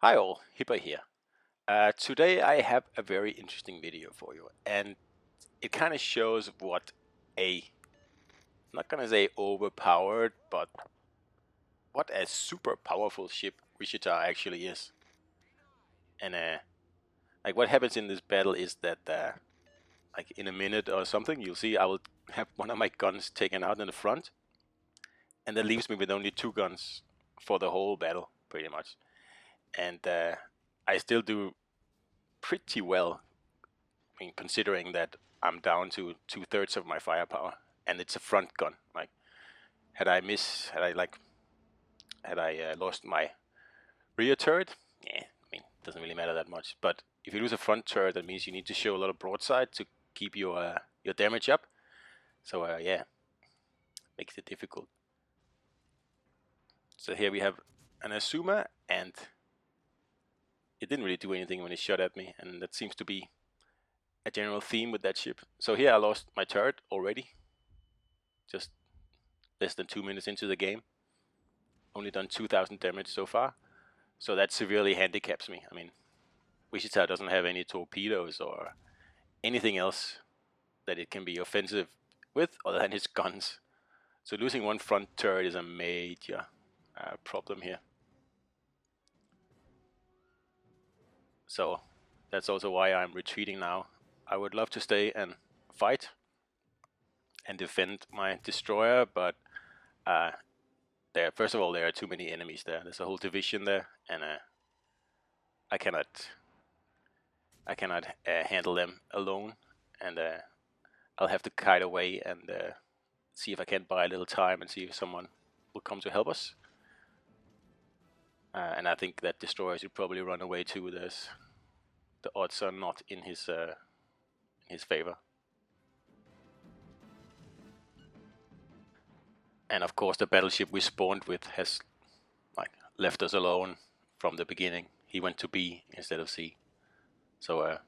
Hi all, Hipper here. Today I have a very interesting video for you, and it kind of shows what I'm not gonna say overpowered, but what a super powerful ship Wichita actually is. And like what happens in this battle is that like in a minute or something, you'll see I will have one of my guns taken out in the front, and that leaves me with only two guns for the whole battle, pretty much. And I still do pretty well. I mean, considering that I'm down to 2/3 of my firepower, and it's a front gun. Like, had I lost my rear turret, yeah, I mean, it doesn't really matter that much. But if you lose a front turret, that means you need to show a lot of broadside to keep your damage up. So yeah, makes it difficult. So here we have an Asuma, and it didn't really do anything when it shot at me, and that seems to be a general theme with that ship. So here I lost my turret already, just less than 2 minutes into the game. Only done 2,000 damage so far, so that severely handicaps me. I mean, Wichita doesn't have any torpedoes or anything else that it can be offensive with other than its guns. So losing one front turret is a major problem here. So that's also why I'm retreating now. I would love to stay and fight and defend my destroyer, but first of all, there are too many enemies there. There's a whole division there, and I cannot handle them alone, and I'll have to kite away and see if I can buy a little time and see if someone will come to help us. And I think that destroyer should probably run away too. The odds are not in his favor. And of course, the battleship we spawned with has like left us alone from the beginning. He went to B instead of C. So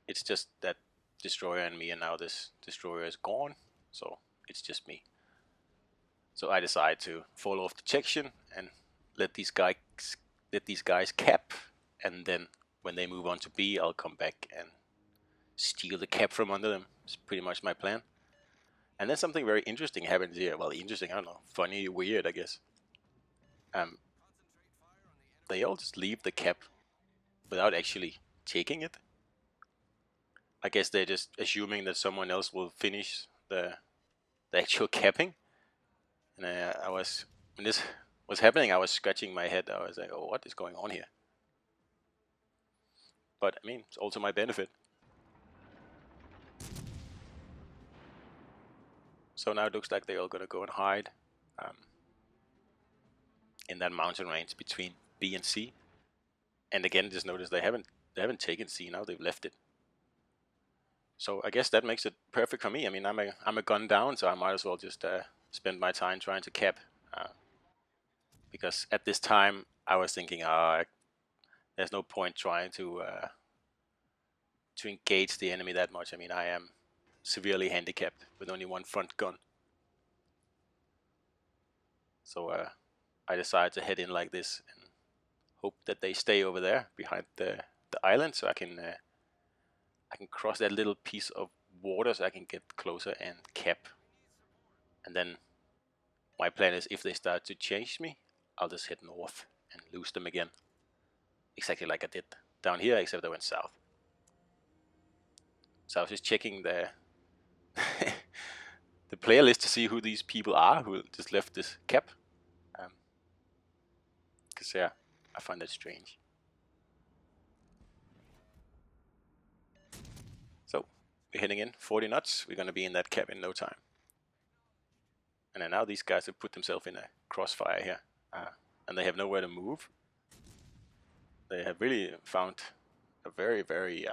it's just that destroyer and me, and now this destroyer is gone. So it's just me. So I decide to fall off detection and let these guys cap, and then when they move on to B, I'll come back and steal the cap from under them. It's pretty much my plan. And then something very interesting happens here. Well, interesting, I don't know, funny, weird, I guess. They all just leave the cap without actually taking it. I guess they're just assuming that someone else will finish the actual capping. And when this was happening, I was scratching my head. I was like, oh, what is going on here? But I mean, it's also my benefit. So now it looks like they're all gonna go and hide in that mountain range between B and C. And again, just notice they haven't taken C. Now they've left it. So I guess that makes it perfect for me. I mean, I'm a gun down, so I might as well just spend my time trying to cap. Because at this time, I was thinking, there's no point trying to engage the enemy that much. I mean, I am severely handicapped with only one front gun. So I decided to head in like this and hope that they stay over there behind the island, so I can cross that little piece of water so I can get closer and cap. And then my plan is, if they start to chase me, I'll just head north and lose them again. Exactly like I did down here, except I went south. So I was just checking the the player list to see who these people are who just left this cap. Because yeah, I find that strange. So we're heading in 40 knots. We're going to be in that cap in no time. And then now these guys have put themselves in a crossfire here. And they have nowhere to move. They have really found a very, very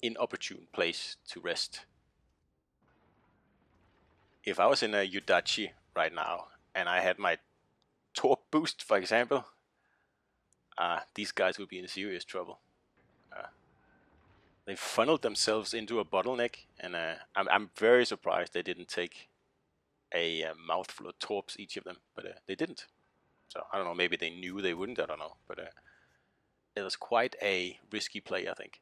inopportune place to rest. If I was in a Yudachi right now and I had my torp boost, for example, these guys would be in serious trouble. They funneled themselves into a bottleneck, and I'm very surprised they didn't take a mouthful of torps, each of them, but they didn't. So I don't know, maybe they knew they wouldn't, I don't know. But it was quite a risky play, I think.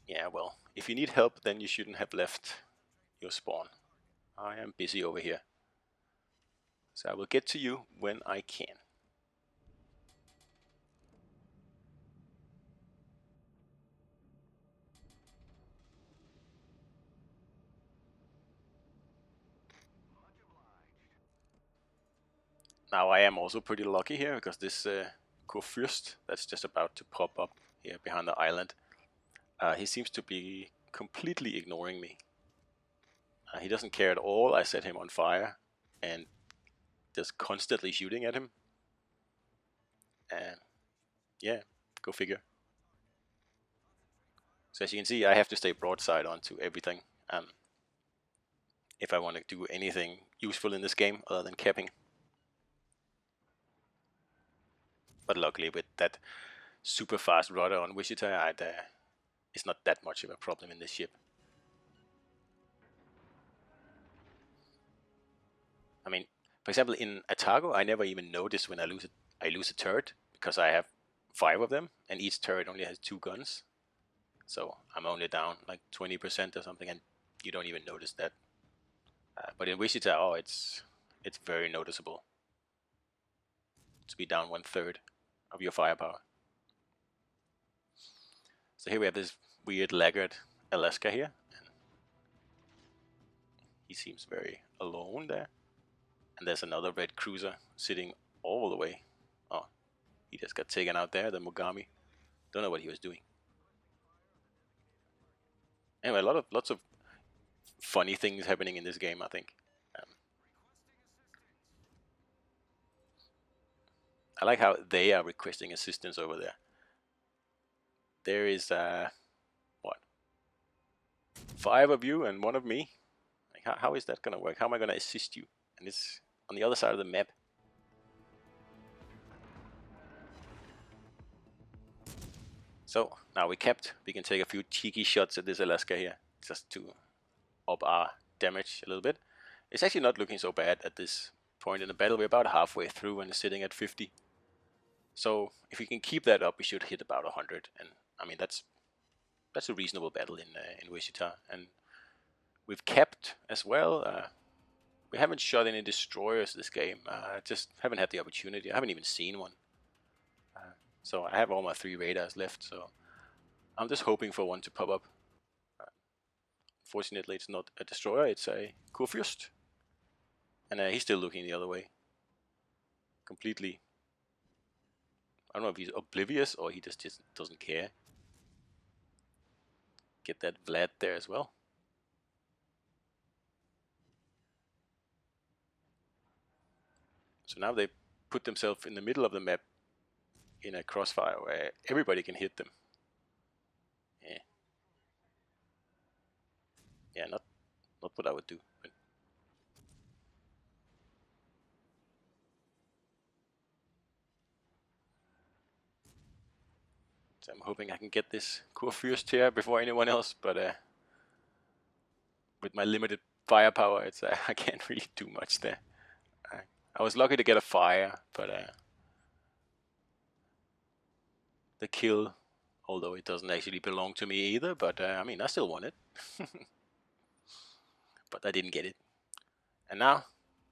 Yeah, well, if you need help, then you shouldn't have left your spawn. I am busy over here. So I will get to you when I can. Now I am also pretty lucky here because this Kurfürst that's just about to pop up here behind the island, he seems to be completely ignoring me. He doesn't care at all. I set him on fire and just constantly shooting at him. And yeah, go figure. So as you can see, I have to stay broadside onto everything if I want to do anything useful in this game other than capping. But luckily with that super fast rudder on Wichita, it's not that much of a problem in this ship. I mean, for example, in Atago, I never even notice when I lose a turret because I have 5 of them, and each turret only has 2 guns. So I'm only down like 20% or something, and you don't even notice that. But in Wichita, oh, it's very noticeable to be down 1/3 of your firepower. So here we have this weird laggard Alaska here. He seems very alone there. And there's another red cruiser sitting all the way. Oh, he just got taken out there, the Mogami. Don't know what he was doing. Anyway, lots of funny things happening in this game, I think. I like how they are requesting assistance over there. There is what, 5 of you and 1 of me. Like, how is that gonna work? How am I gonna assist you? And it's on the other side of the map. So now we capped. We can take a few cheeky shots at this Alaska here, just to up our damage a little bit. It's actually not looking so bad at this point in the battle. We're about halfway through and sitting at 50. So if we can keep that up, we should hit about 100. And I mean that's a reasonable battle in Wichita. And we've kept as well. We haven't shot any destroyers this game. I just haven't had the opportunity. I haven't even seen one. So I have all my 3 radars left. So I'm just hoping for one to pop up. Fortunately, it's not a destroyer. It's a Kurfürst. And he's still looking the other way. Completely. I don't know if he's oblivious or he just doesn't care. Get that Vlad there as well. So now they put themselves in the middle of the map in a crossfire where everybody can hit them. Yeah. Yeah, not what I would do. But so I'm hoping I can get this Kurfürst here before anyone else, but with my limited firepower, it's I can't really do much there. I was lucky to get a fire, but the kill, although it doesn't actually belong to me either, but I mean, I still want it. But I didn't get it. And now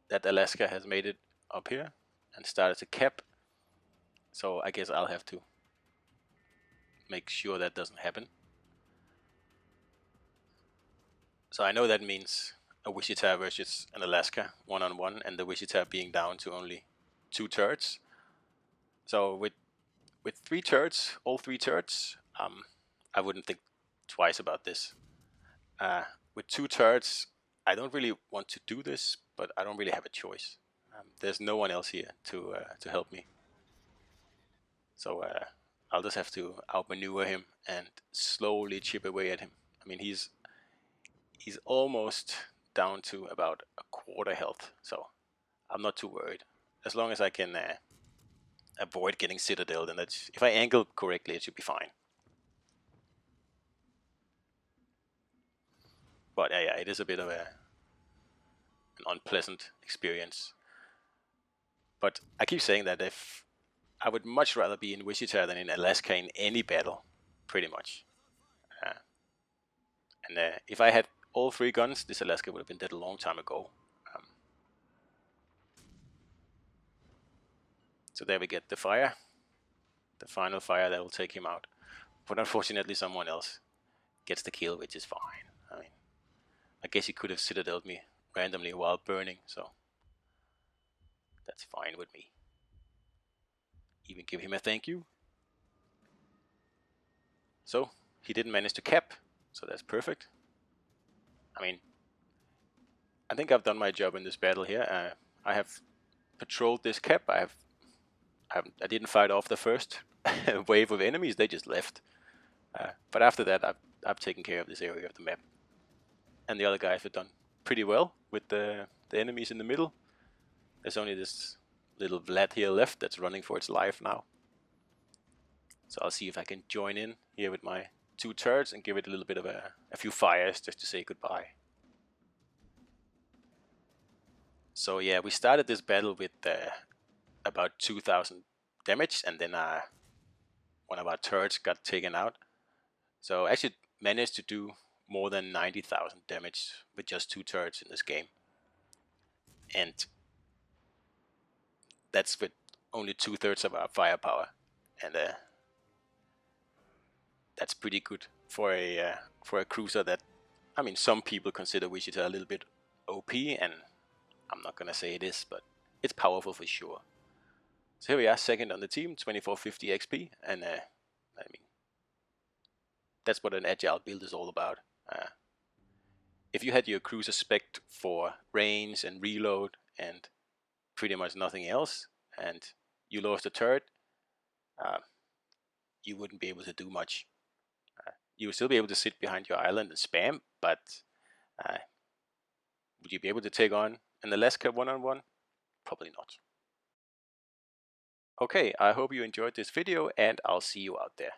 that Alaska has made it up here and started to cap, so I guess I'll have to make sure that doesn't happen. So I know that means a Wichita versus an Alaska 1-on-1, and the Wichita being down to only 2 turrets. So with 3 turrets, all 3 turrets, I wouldn't think twice about this. With 2 turrets, I don't really want to do this, but I don't really have a choice. There's no one else here to help me. So I'll just have to outmaneuver him and slowly chip away at him. I mean, he's almost down to about a quarter health, so I'm not too worried. As long as I can avoid getting citadel, then that's, if I angle correctly, it should be fine. But yeah, it is a bit of an unpleasant experience. But I keep saying that if I would much rather be in Wichita than in Alaska in any battle, pretty much. And if I had all 3 guns, this Alaska would have been dead a long time ago. So there we get the fire, the final fire that will take him out. But unfortunately, someone else gets the kill, which is fine. I mean, I guess he could have citadeled me randomly while burning, so that's fine with me. Even give him a thank you. So he didn't manage to cap, so that's perfect. I mean, I think I've done my job in this battle here. I have patrolled this cap. I didn't fight off the first wave of enemies. They just left. But after that, I've taken care of this area of the map. And the other guys have done pretty well with the enemies in the middle. There's only this little Vlad here left that's running for its life now. So I'll see if I can join in here with my 2 turrets and give it a little bit of a few fires just to say goodbye. So yeah, we started this battle with about 2,000 damage, and then one of our turrets got taken out. So I actually managed to do more than 90,000 damage with just 2 turrets in this game. And that's with only 2/3 of our firepower. And that's pretty good for a cruiser that, I mean, some people consider Wichita a little bit OP, and I'm not gonna say it is, but it's powerful for sure. So here we are, second on the team, 2450 XP, and I mean, that's what an agile build is all about. If you had your cruiser spec'd for range and reload and pretty much nothing else, and you lost a turret, you wouldn't be able to do much. You would still be able to sit behind your island and spam, but would you be able to take on an Alaska one-on-one? Probably not. Okay, I hope you enjoyed this video, and I'll see you out there.